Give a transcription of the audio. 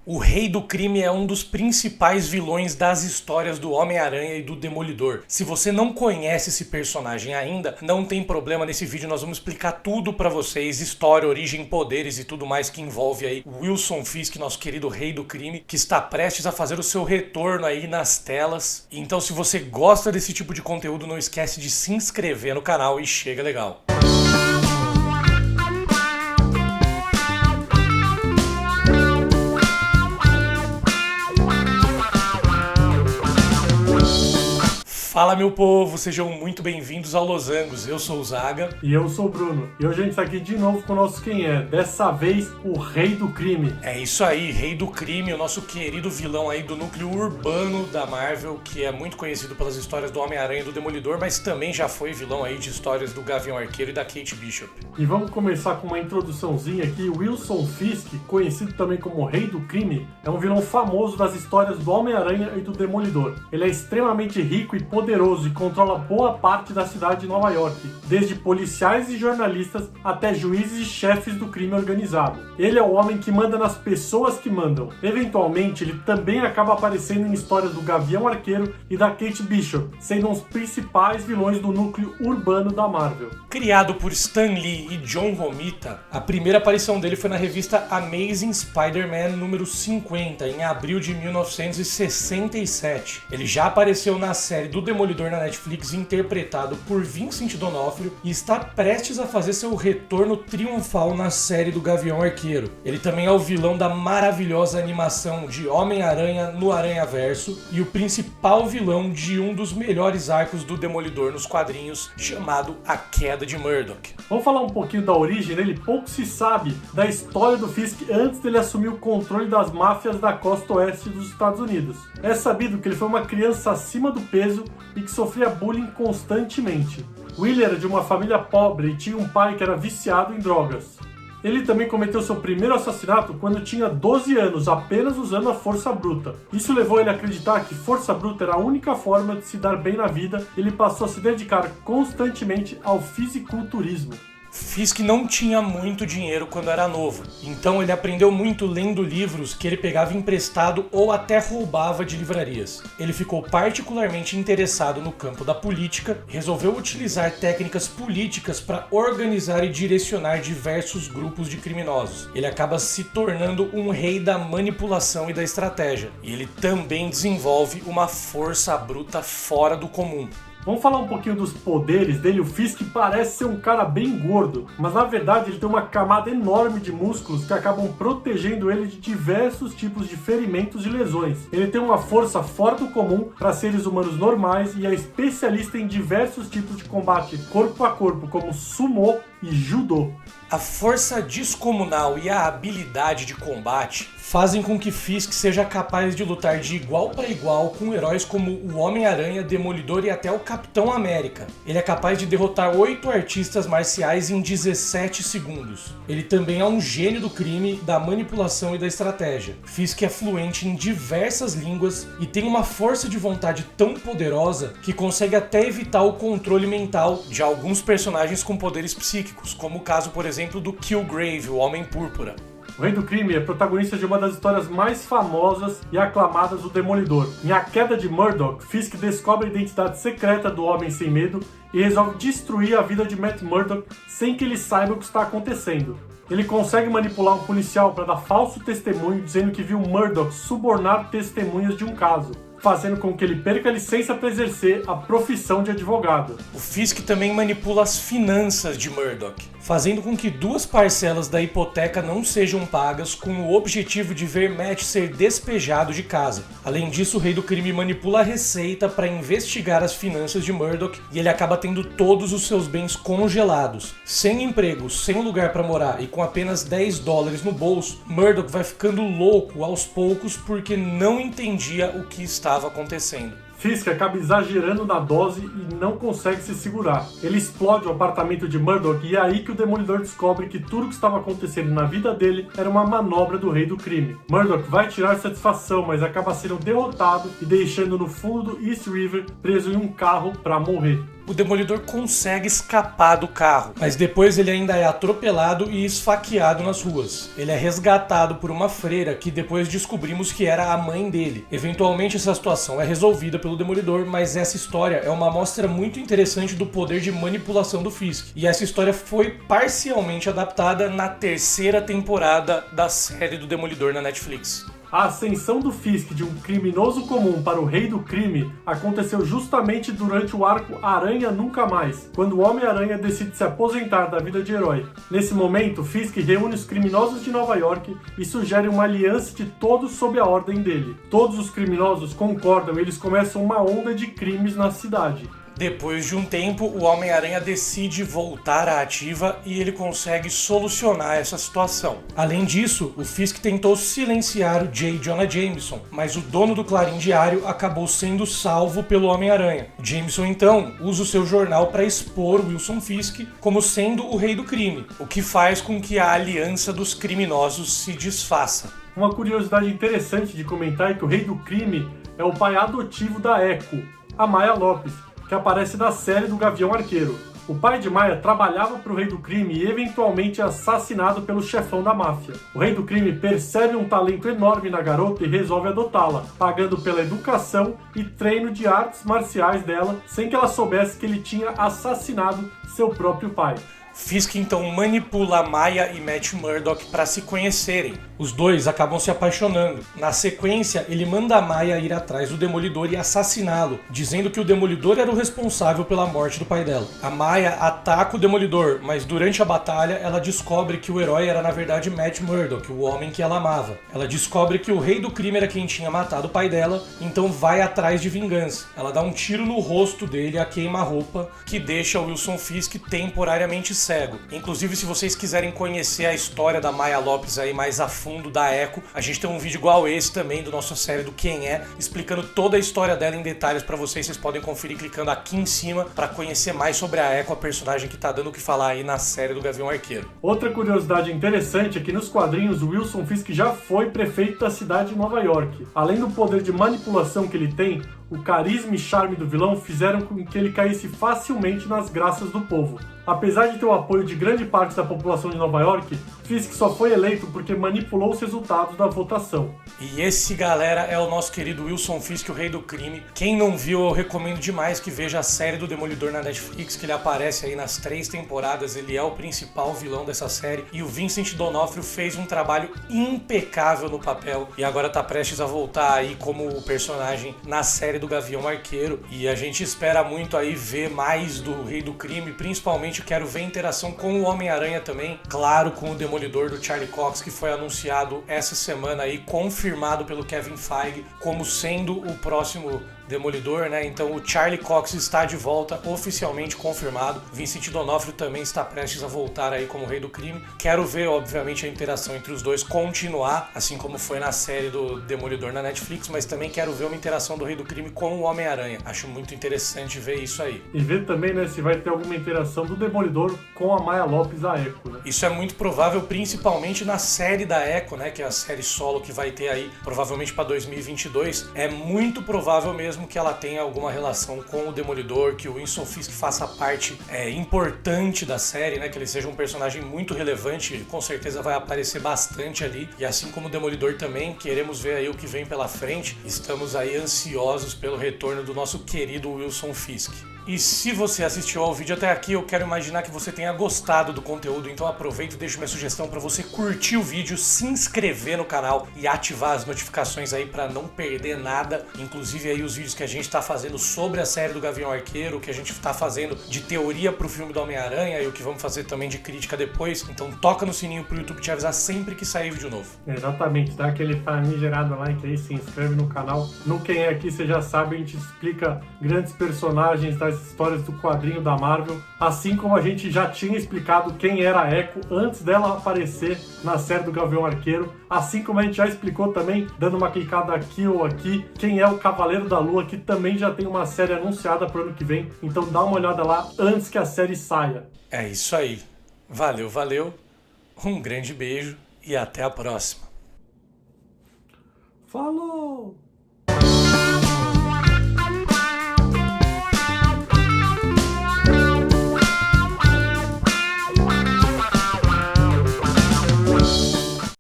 O Rei do Crime é um dos principais vilões das histórias do Homem-Aranha e do Demolidor. Se você não conhece esse personagem ainda, não tem problema, nesse vídeo nós vamos explicar tudo pra vocês, história, origem, poderes e tudo mais que envolve aí o Wilson Fisk, nosso querido Rei do Crime, que está prestes a fazer o seu retorno aí nas telas. Então se você gosta desse tipo de conteúdo, não esquece de se inscrever no canal e chega legal. Fala meu povo, sejam muito bem-vindos ao Losangos, eu sou o Zaga. E eu sou o Bruno, e hoje a gente está aqui de novo com o nosso Quem É, dessa vez o Rei do Crime. É isso aí, Rei do Crime, o nosso querido vilão aí do núcleo urbano da Marvel, que é muito conhecido pelas histórias do Homem-Aranha e do Demolidor, mas também já foi vilão aí de histórias do Gavião Arqueiro e da Kate Bishop. E vamos começar com uma introduçãozinha aqui. Wilson Fisk, conhecido também como Rei do Crime, é um vilão famoso das histórias do Homem-Aranha e do Demolidor. Ele é extremamente rico e poderoso e controla boa parte da cidade de Nova York, desde policiais e jornalistas até juízes e chefes do crime organizado. Ele é o homem que manda nas pessoas que mandam. Eventualmente, ele também acaba aparecendo em histórias do Gavião Arqueiro e da Kate Bishop, sendo um dos principais vilões do núcleo urbano da Marvel. Criado por Stan Lee e John Romita, a primeira aparição dele foi na revista Amazing Spider-Man número 50, em abril de 1967. Ele já apareceu na série do Demolidor na Netflix, interpretado por Vincent D'Onofrio, e está prestes a fazer seu retorno triunfal na série do Gavião Arqueiro. Ele também é o vilão da maravilhosa animação de Homem-Aranha no Aranhaverso e o principal vilão de um dos melhores arcos do Demolidor nos quadrinhos, chamado A Queda de Murdock. Vamos falar um pouquinho da origem dele. Pouco se sabe da história do Fisk antes dele assumir o controle das máfias da costa oeste dos Estados Unidos. É sabido que ele foi uma criança acima do peso e que sofria bullying constantemente. Will era de uma família pobre e tinha um pai que era viciado em drogas. Ele também cometeu seu primeiro assassinato quando tinha 12 anos, apenas usando a força bruta. Isso levou ele a acreditar que força bruta era a única forma de se dar bem na vida, e ele passou a se dedicar constantemente ao fisiculturismo. Fisk não tinha muito dinheiro quando era novo, então ele aprendeu muito lendo livros que ele pegava emprestado ou até roubava de livrarias. Ele ficou particularmente interessado no campo da política e resolveu utilizar técnicas políticas para organizar e direcionar diversos grupos de criminosos. Ele acaba se tornando um rei da manipulação e da estratégia, e ele também desenvolve uma força bruta fora do comum. Vamos falar um pouquinho dos poderes dele. O Fisk parece ser um cara bem gordo, mas na verdade ele tem uma camada enorme de músculos que acabam protegendo ele de diversos tipos de ferimentos e lesões. Ele tem uma força fora do comum para seres humanos normais e é especialista em diversos tipos de combate corpo a corpo, como sumô e judô. A força descomunal e a habilidade de combate fazem com que Fisk seja capaz de lutar de igual para igual com heróis como o Homem-Aranha, Demolidor e até o Capitão América. Ele é capaz de derrotar 8 artistas marciais em 17 segundos. Ele também é um gênio do crime, da manipulação e da estratégia. Fisk é fluente em diversas línguas e tem uma força de vontade tão poderosa que consegue até evitar o controle mental de alguns personagens com poderes psíquicos, como o caso, por exemplo, do Killgrave, o Homem Púrpura. O Rei do Crime é protagonista de uma das histórias mais famosas e aclamadas do Demolidor. Em A Queda de Murdock, Fisk descobre a identidade secreta do Homem Sem Medo e resolve destruir a vida de Matt Murdock sem que ele saiba o que está acontecendo. Ele consegue manipular um policial para dar falso testemunho dizendo que viu Murdock subornar testemunhas de um caso, fazendo com que ele perca a licença para exercer a profissão de advogado. O Fisk também manipula as finanças de Murdock, fazendo com que 2 parcelas da hipoteca não sejam pagas, com o objetivo de ver Matt ser despejado de casa. Além disso, o Rei do Crime manipula a receita para investigar as finanças de Murdock e ele acaba tendo todos os seus bens congelados. Sem emprego, sem lugar para morar e com apenas $10 no bolso, Murdock vai ficando louco aos poucos porque não entendia o que estava acontecendo. Fisk acaba exagerando na dose e não consegue se segurar. Ele explode o apartamento de Murdock e é aí que o Demolidor descobre que tudo que estava acontecendo na vida dele era uma manobra do Rei do Crime. Murdock vai tirar satisfação, mas acaba sendo derrotado e deixando no fundo do East River preso em um carro para morrer. o Demolidor consegue escapar do carro, mas depois ele ainda é atropelado e esfaqueado nas ruas. Ele é resgatado por uma freira que depois descobrimos que era a mãe dele. Eventualmente essa situação é resolvida pelo Demolidor, mas essa história é uma amostra muito interessante do poder de manipulação do Fisk. E essa história foi parcialmente adaptada na terceira temporada da série do Demolidor na Netflix. A ascensão do Fisk de um criminoso comum para o rei do crime aconteceu justamente durante o arco Aranha Nunca Mais, quando o Homem-Aranha decide se aposentar da vida de herói. Nesse momento, Fisk reúne os criminosos de Nova York e sugere uma aliança de todos sob a ordem dele. Todos os criminosos concordam e eles começam uma onda de crimes na cidade. Depois de um tempo, o Homem-Aranha decide voltar à ativa e ele consegue solucionar essa situação. Além disso, o Fisk tentou silenciar o J. Jonah Jameson, mas o dono do Clarim Diário acabou sendo salvo pelo Homem-Aranha. Jameson então usa o seu jornal para expor Wilson Fisk como sendo o rei do crime, o que faz com que a aliança dos criminosos se desfaça. Uma curiosidade interessante de comentar é que o rei do crime é o pai adotivo da Echo, a Maya Lopes, que aparece na série do Gavião Arqueiro. O pai de Maya trabalhava para o Rei do Crime e eventualmente é assassinado pelo chefão da máfia. O Rei do Crime percebe um talento enorme na garota e resolve adotá-la, pagando pela educação e treino de artes marciais dela, sem que ela soubesse que ele tinha assassinado seu próprio pai. Fisk então manipula Maya e Matt Murdock para se conhecerem. Os dois acabam se apaixonando. Na sequência, ele manda a Maya ir atrás do Demolidor e assassiná-lo, dizendo que o Demolidor era o responsável pela morte do pai dela. A Maya ataca o Demolidor, mas durante a batalha ela descobre que o herói era na verdade Matt Murdock, o homem que ela amava. Ela descobre que o rei do crime era quem tinha matado o pai dela, então vai atrás de vingança. Ela dá um tiro no rosto dele, a queima-roupa, que deixa o Wilson Fisk temporariamente cego. Inclusive, se vocês quiserem conhecer a história da Maya Lopes aí mais a fundo, da Echo, a gente tem um vídeo igual esse também do nossa série do Quem É, explicando toda a história dela em detalhes pra vocês. Vocês podem conferir clicando aqui em cima pra conhecer mais sobre a Echo, a personagem que tá dando o que falar aí na série do Gavião Arqueiro. Outra curiosidade interessante é que nos quadrinhos o Wilson Fisk já foi prefeito da cidade de Nova York. Além do poder de manipulação que ele tem, o carisma e charme do vilão fizeram com que ele caísse facilmente nas graças do povo. Apesar de ter o apoio de grande parte da população de Nova York, Fisk só foi eleito porque manipulou os resultados da votação. E esse, galera, é o nosso querido Wilson Fisk, o rei do crime. Quem não viu, eu recomendo demais que veja a série do Demolidor na Netflix, que ele aparece aí nas 3 temporadas, ele é o principal vilão dessa série. E o Vincent D'Onofrio fez um trabalho impecável no papel e agora tá prestes a voltar aí como o personagem na série do Gavião Arqueiro. E a gente espera muito aí ver mais do rei do crime, principalmente quero ver interação com o Homem-Aranha também, claro, com o Demolidor do Charlie Cox, que foi anunciado essa semana aí, confirmado pelo Kevin Feige como sendo o próximo Demolidor, né? Então o Charlie Cox está de volta, oficialmente confirmado. Vincent D'Onofrio também está prestes a voltar aí como rei do crime. Quero ver, obviamente, a interação entre os dois continuar, assim como foi na série do Demolidor na Netflix, mas também quero ver uma interação do rei do crime com o Homem-Aranha. Acho muito interessante ver isso aí. E ver também, né, se vai ter alguma interação do Demolidor com a Maya Lopes, a Echo, né? Isso é muito provável, principalmente na série da Echo, né, que é a série solo que vai ter aí, provavelmente para 2022. É muito provável mesmo que ela tenha alguma relação com o Demolidor, que o Wilson Fisk faça parte importante da série, né? Que ele seja um personagem muito relevante, com certeza vai aparecer bastante ali. E assim como o Demolidor também, queremos ver aí o que vem pela frente. Estamos aí ansiosos pelo retorno do nosso querido Wilson Fisk. E se você assistiu ao vídeo até aqui, eu quero imaginar que você tenha gostado do conteúdo, então aproveita e deixa minha sugestão para você curtir o vídeo, se inscrever no canal e ativar as notificações aí para não perder nada, inclusive aí os vídeos que a gente está fazendo sobre a série do Gavião Arqueiro, o que a gente está fazendo de teoria pro filme do Homem-Aranha e o que vamos fazer também de crítica depois. Então toca no sininho pro YouTube te avisar sempre que sair vídeo novo. Exatamente, dá aquele famigerado like aí, se inscreve no canal. No Quem É Aqui, você já sabe, a gente explica grandes personagens das histórias do quadrinho da Marvel, assim como a gente já tinha explicado quem era a Echo antes dela aparecer na série do Gavião Arqueiro, assim como a gente já explicou também, dando uma clicada aqui ou aqui, quem é o Cavaleiro da Lua, que também já tem uma série anunciada para o ano que vem, então dá uma olhada lá antes que a série saia. É isso aí. Valeu, valeu, um grande beijo e até a próxima. Falou!